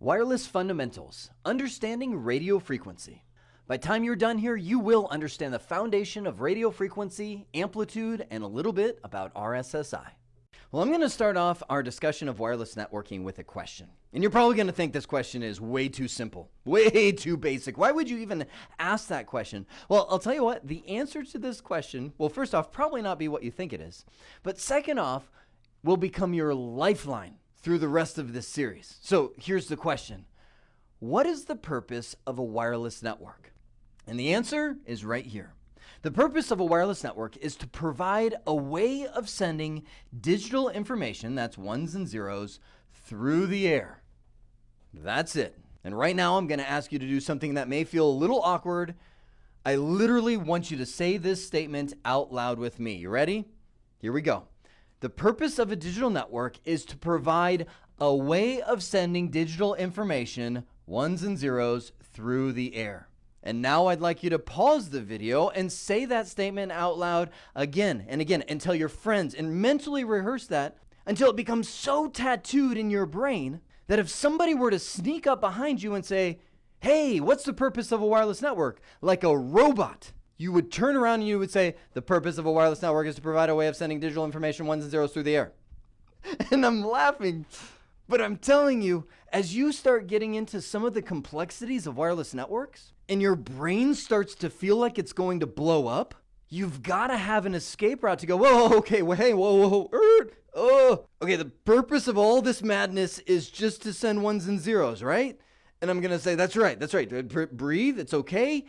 Wireless Fundamentals, Understanding Radio Frequency. By the time you're done here, you will understand the foundation of radio frequency, amplitude, and a little bit about RSSI. Well, I'm going to start off our discussion of wireless networking with a question. And you're probably going to think this question is way too simple, way too basic. Why would you even ask that question? Well, I'll tell you what, the answer to this question will first off probably not be what you think it is. But second off, will become your lifeline through the rest of this series. So here's the question. What is the purpose of a wireless network? And the answer is right here. The purpose of a wireless network is to provide a way of sending digital information, that's ones and zeros, through the air. That's it. And right now I'm going to ask you to do something that may feel a little awkward. I literally want you to say this statement out loud with me. You ready? Here we go. The purpose of a digital network is to provide a way of sending digital information, ones and zeros, through the air. And now I'd like you to pause the video and say that statement out loud again and again and tell your friends and mentally rehearse that until it becomes so tattooed in your brain that if somebody were to sneak up behind you and say, "Hey, what's the purpose of a wireless network?" like a robot, you would turn around and you would say, "The purpose of a wireless network is to provide a way of sending digital information, ones and zeros, through the air." And I'm laughing, but I'm telling you, as you start getting into some of the complexities of wireless networks, and your brain starts to feel like it's going to blow up, you've got to have an escape route to go, whoa, okay, well, hey, whoa, oh. Okay, the purpose of all this madness is just to send ones and zeros, right? And I'm going to say, that's right. Breathe, it's okay.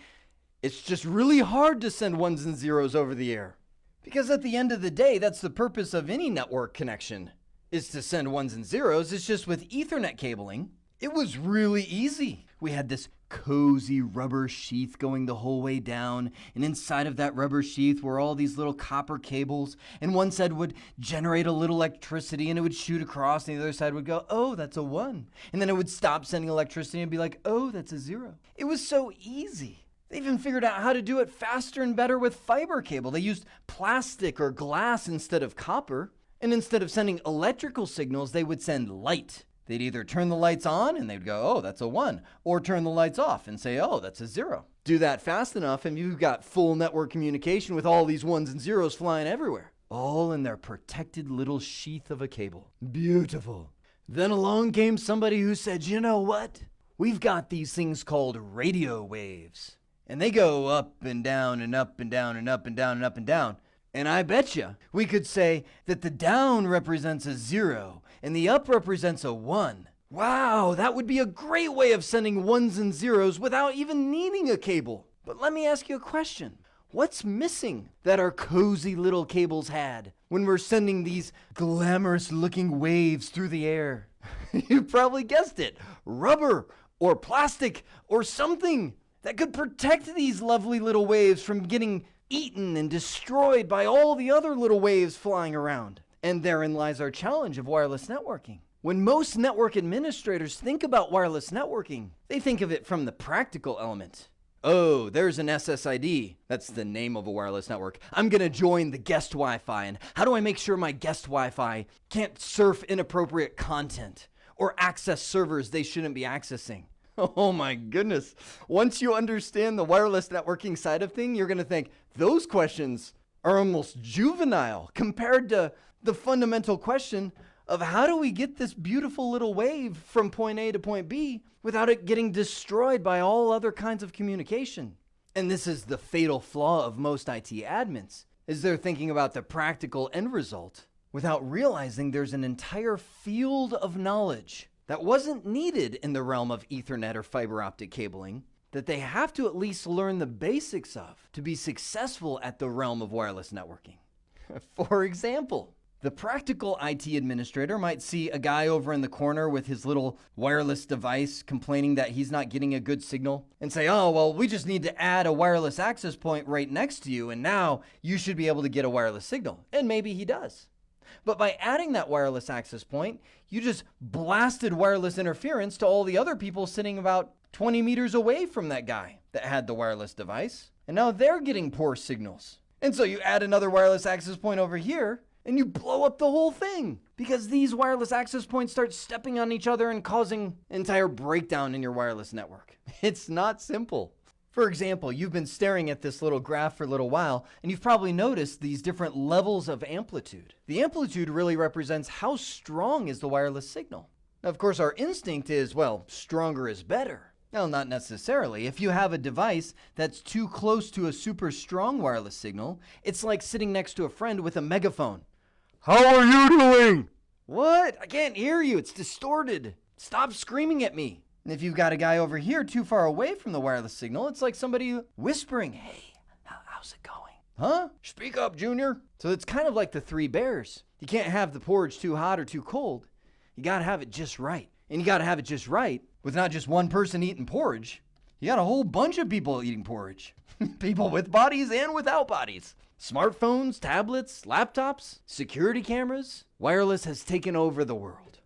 It's just really hard to send ones and zeros over the air. Because at the end of the day, that's the purpose of any network connection, is to send ones and zeros. It's just with Ethernet cabling, it was really easy. We had this cozy rubber sheath going the whole way down, and inside of that rubber sheath were all these little copper cables, and one side would generate a little electricity and it would shoot across, and the other side would go, "Oh, that's a 1." And then it would stop sending electricity and be like, "Oh, that's a 0." It was so easy. They even figured out how to do it faster and better with fiber cable. They used plastic or glass instead of copper, and instead of sending electrical signals, they would send light. They'd either turn the lights on and they'd go, "Oh, that's a 1," or turn the lights off and say, "Oh, that's a 0." Do that fast enough and you've got full network communication with all these ones and zeros flying everywhere, all in their protected little sheath of a cable. Beautiful. Then along came somebody who said, "You know what? We've got these things called radio waves, and they go up and down and up and down and up and down and up and down. And I bet you we could say that the down represents a 0 and the up represents a 1. Wow, that would be a great way of sending ones and zeros without even needing a cable." But let me ask you a question. What's missing that our cozy little cables had when we're sending these glamorous looking waves through the air? You probably guessed it. Rubber or plastic or something that could protect these lovely little waves from getting eaten and destroyed by all the other little waves flying around. And therein lies our challenge of wireless networking. When most network administrators think about wireless networking, they think of it from the practical element. Oh, there's an SSID. That's the name of a wireless network. I'm going to join the guest Wi-Fi. And how do I make sure my guest Wi-Fi can't surf inappropriate content or access servers they shouldn't be accessing? Oh my goodness. Once you understand the wireless networking side of things, you're going to think those questions are almost juvenile compared to the fundamental question of how do we get this beautiful little wave from point A to point B without it getting destroyed by all other kinds of communication? And this is the fatal flaw of most IT admins, is they're thinking about the practical end result without realizing there's an entire field of knowledge that wasn't needed in the realm of Ethernet or fiber optic cabling that they have to at least learn the basics of to be successful at the realm of wireless networking. For example, the practical IT administrator might see a guy over in the corner with his little wireless device complaining that he's not getting a good signal and say, "Oh, well, we just need to add a wireless access point right next to you and now you should be able to get a wireless signal." And maybe he does. But by adding that wireless access point, you just blasted wireless interference to all the other people sitting about 20 meters away from that guy that had the wireless device. And now they're getting poor signals. And so you add another wireless access point over here, and you blow up the whole thing because these wireless access points start stepping on each other and causing entire breakdown in your wireless network. It's not simple. For example, you've been staring at this little graph for a little while, and you've probably noticed these different levels of amplitude. The amplitude really represents how strong is the wireless signal. Now, of course, our instinct is, well, stronger is better. Well, not necessarily. If you have a device that's too close to a super strong wireless signal, it's like sitting next to a friend with a megaphone. How are you doing? What? I can't hear you. It's distorted. Stop screaming at me. And if you've got a guy over here too far away from the wireless signal, it's like somebody whispering, hey, how's it going? Huh? Speak up, Junior. So it's kind of like the three bears. You can't have the porridge too hot or too cold. You got to have it just right. And you got to have it just right with not just one person eating porridge. You got a whole bunch of people eating porridge. People with bodies and without bodies. Smartphones, tablets, laptops, security cameras. Wireless has taken over the world.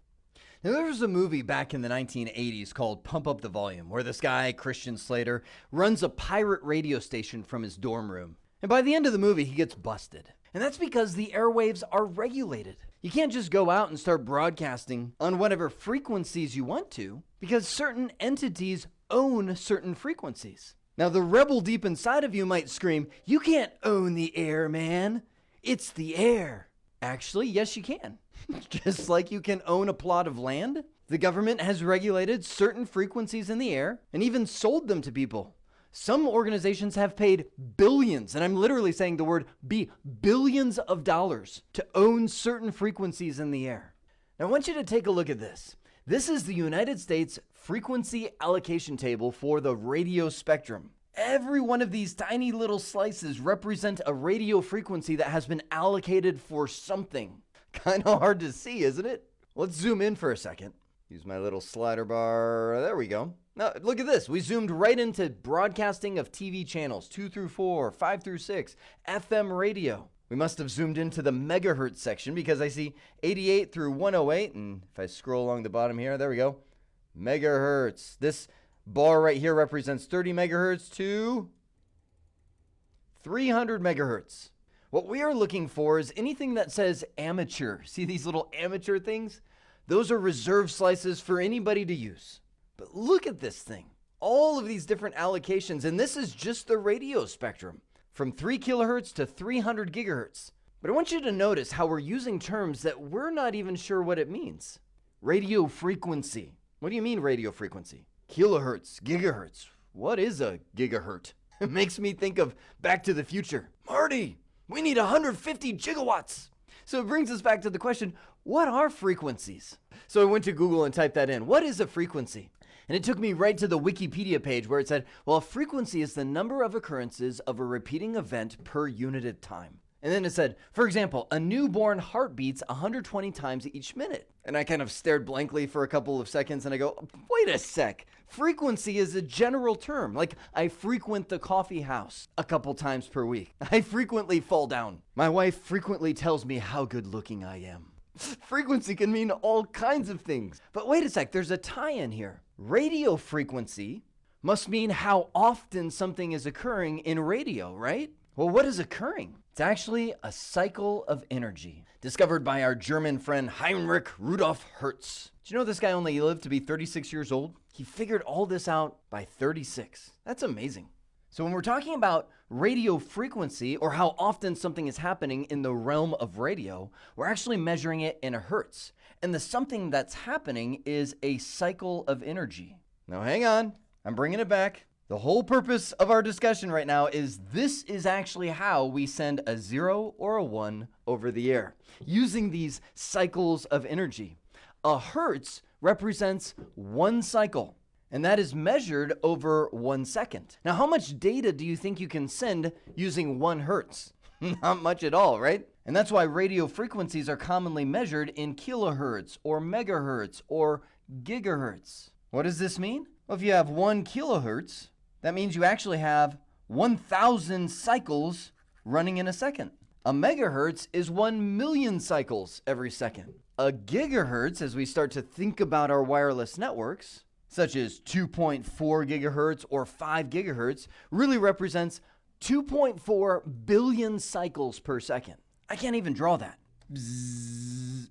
Now, there was a movie back in the 1980s called Pump Up the Volume, where this guy, Christian Slater, runs a pirate radio station from his dorm room. And by the end of the movie, he gets busted. And that's because the airwaves are regulated. You can't just go out and start broadcasting on whatever frequencies you want to, because certain entities own certain frequencies. Now, the rebel deep inside of you might scream, you can't own the air, man. It's the air. Actually, yes, you can. Just like you can own a plot of land, the government has regulated certain frequencies in the air and even sold them to people. Some organizations have paid billions, and I'm literally saying the word billions of dollars to own certain frequencies in the air. Now, I want you to take a look at this. This is the United States frequency allocation table for the radio spectrum. Every one of these tiny little slices represent a radio frequency that has been allocated for something. Kind of hard to see, isn't it? Let's zoom in for a second. Use my little slider bar. There we go. Now, look at this. We zoomed right into broadcasting of TV channels 2 through 4, 5 through 6, FM radio. We must have zoomed into the megahertz section because I see 88 through 108. And if I scroll along the bottom here, there we go. Megahertz. This bar right here represents 30 megahertz to 300 megahertz. What we are looking for is anything that says amateur. See these little amateur things? Those are reserved slices for anybody to use. But look at this thing. All of these different allocations, and this is just the radio spectrum, from 3 kilohertz to 300 gigahertz. But I want you to notice how we're using terms that we're not even sure what it means. Radio frequency. What do you mean radio frequency? Kilohertz, gigahertz. What is a gigahertz? It makes me think of Back to the Future. Marty! We need 150 gigawatts. So it brings us back to the question, what are frequencies? So I went to Google and typed that in. What is a frequency? And it took me right to the Wikipedia page where it said, well, a frequency is the number of occurrences of a repeating event per unit of time. And then it said, for example, a newborn heart beats 120 times each minute. And I kind of stared blankly for a couple of seconds and I go, wait a sec. Frequency is a general term. Like I frequent the coffee house a couple times per week. I frequently fall down. My wife frequently tells me how good looking I am. Frequency can mean all kinds of things. But wait a sec, there's a tie-in here. Radio frequency must mean how often something is occurring in radio, right? Well, what is occurring? It's actually a cycle of energy, discovered by our German friend Heinrich Rudolf Hertz. Do you know this guy only lived to be 36 years old? He figured all this out by 36. That's amazing. So when we're talking about radio frequency, or how often something is happening in the realm of radio, we're actually measuring it in a hertz. And the something that's happening is a cycle of energy. Now hang on, I'm bringing it back. The whole purpose of our discussion right now is this is actually how we send a 0 or a 1 over the air, using these cycles of energy. A hertz represents one cycle, and that is measured over 1 second. Now, how much data do you think you can send using 1 hertz? Not much at all, right? And that's why radio frequencies are commonly measured in kilohertz or megahertz or gigahertz. What does this mean? Well, if you have 1 kilohertz, that means you actually have 1,000 cycles running in a second. A megahertz is 1 million cycles every second. A gigahertz, as we start to think about our wireless networks, such as 2.4 gigahertz or 5 gigahertz, really represents 2.4 billion cycles per second. I can't even draw that. bzzz,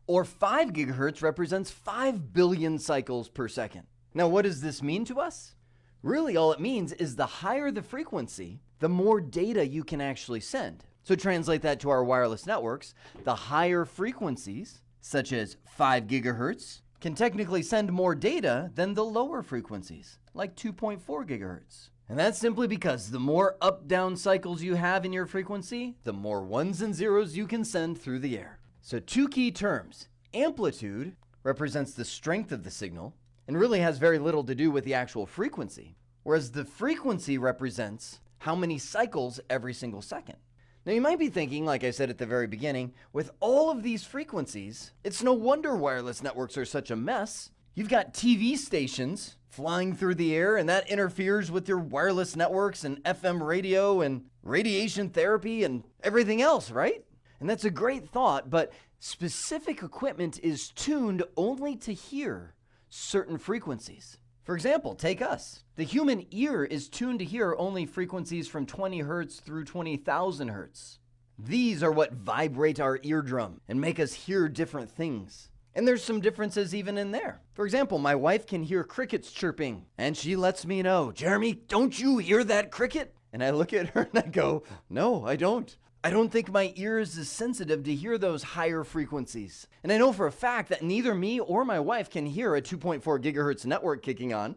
or 5 gigahertz represents 5 billion cycles per second. Now, what does this mean to us? Really, all it means is the higher the frequency, the more data you can actually send. So translate that to our wireless networks. The higher frequencies, such as 5 gigahertz, can technically send more data than the lower frequencies, like 2.4 gigahertz. And that's simply because the more up-down cycles you have in your frequency, the more ones and zeros you can send through the air. So 2 key terms. Amplitude represents the strength of the signal and really has very little to do with the actual frequency, whereas the frequency represents how many cycles every single second. Now you might be thinking, like I said at the very beginning, with all of these frequencies, it's no wonder wireless networks are such a mess. You've got TV stations flying through the air, and that interferes with your wireless networks and FM radio and radiation therapy and everything else, right? And that's a great thought, but specific equipment is tuned only to hear certain frequencies. For example, take us. The human ear is tuned to hear only frequencies from 20 hertz through 20,000 hertz. These are what vibrate our eardrum and make us hear different things. And there's some differences even in there. For example, my wife can hear crickets chirping, and she lets me know, "Jeremy, don't you hear that cricket?" And I look at her and I go, "No, I don't. I don't think my ear is as sensitive to hear those higher frequencies." And I know for a fact that neither me or my wife can hear a 2.4 gigahertz network kicking on.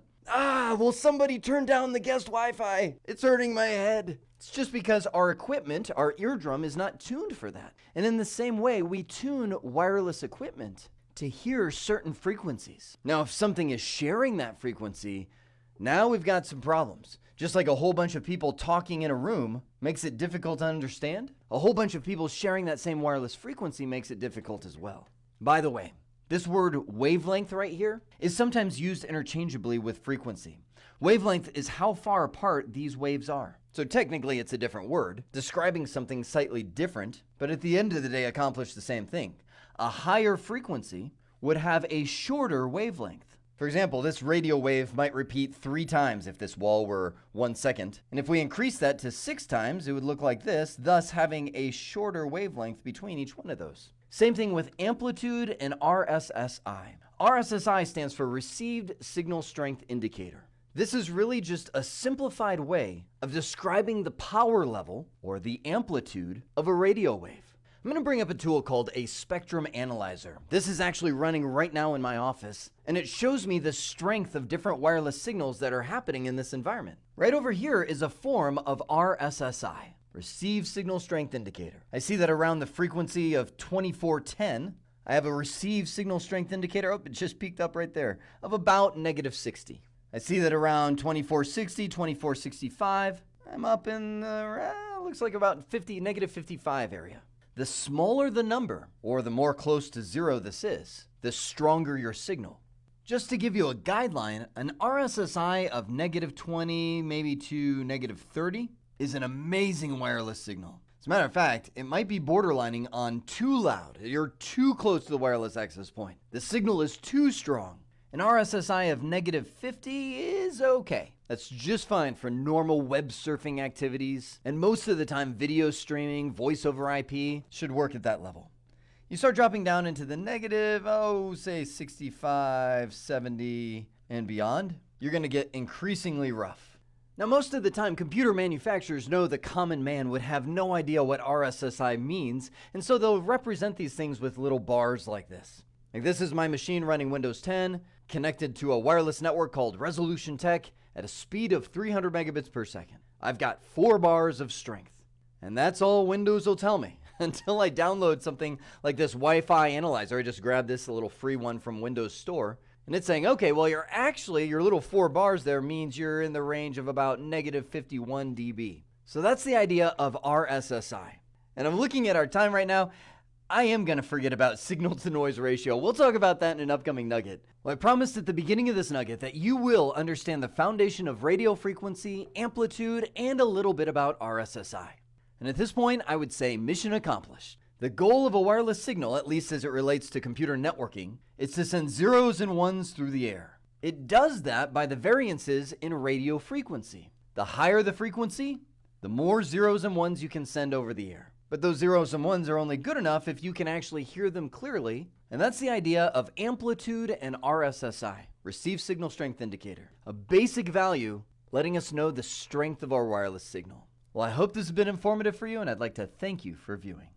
Will somebody turn down the guest Wi-Fi? It's hurting my head. It's just because our equipment, our eardrum, is not tuned for that. And in the same way, we tune wireless equipment to hear certain frequencies. Now, if something is sharing that frequency, now we've got some problems. Just like a whole bunch of people talking in a room makes it difficult to understand, a whole bunch of people sharing that same wireless frequency makes it difficult as well. By the way, this word wavelength right here is sometimes used interchangeably with frequency. Wavelength is how far apart these waves are. So technically it's a different word, describing something slightly different, but at the end of the day accomplish the same thing. A higher frequency would have a shorter wavelength. For example, this radio wave might repeat 3 times if this wall were 1 second. And if we increase that to 6 times, it would look like this, thus having a shorter wavelength between each one of those. Same thing with amplitude and RSSI. RSSI stands for Received Signal Strength Indicator. This is really just a simplified way of describing the power level, or the amplitude, of a radio wave. I'm going to bring up a tool called a spectrum analyzer. This is actually running right now in my office, and it shows me the strength of different wireless signals that are happening in this environment. Right over here is a form of RSSI, Received Signal Strength Indicator. I see that around the frequency of 2410, I have a received signal strength indicator, it just peaked up right there, of about -60. I see that around 2460, 2465, I'm up in the, looks like about -55 area. The smaller the number, or the more close to zero this is, the stronger your signal. Just to give you a guideline, an RSSI of -20, maybe to -30, is an amazing wireless signal. As a matter of fact, it might be borderlining on too loud. You're too close to the wireless access point. The signal is too strong. An RSSI of -50 is okay. That's just fine for normal web surfing activities, and most of the time video streaming, voice over IP should work at that level. You start dropping down into the negative, say 65, 70, and beyond, you're going to get increasingly rough. Now, most of the time, computer manufacturers know the common man would have no idea what RSSI means, and so they'll represent these things with little bars like this. Like, this is my machine running Windows 10, connected to a wireless network called Resolution Tech at a speed of 300 megabits per second. I've got 4 bars of strength. And that's all Windows will tell me until I download something like this Wi-Fi analyzer. I just grabbed this, a little free one from Windows Store. And it's saying, okay, well, your little 4 bars there means you're in the range of about -51 dB. So that's the idea of RSSI. And I'm looking at our time right now. I am going to forget about signal-to-noise ratio. We'll talk about that in an upcoming nugget. Well, I promised at the beginning of this nugget that you will understand the foundation of radio frequency, amplitude, and a little bit about RSSI. And at this point, I would say mission accomplished. The goal of a wireless signal, at least as it relates to computer networking, is to send zeros and ones through the air. It does that by the variances in radio frequency. The higher the frequency, the more zeros and ones you can send over the air. But those zeros and ones are only good enough if you can actually hear them clearly, and that's the idea of amplitude and RSSI, Receive Signal Strength Indicator, a basic value letting us know the strength of our wireless signal. Well, I hope this has been informative for you, and I'd like to thank you for viewing.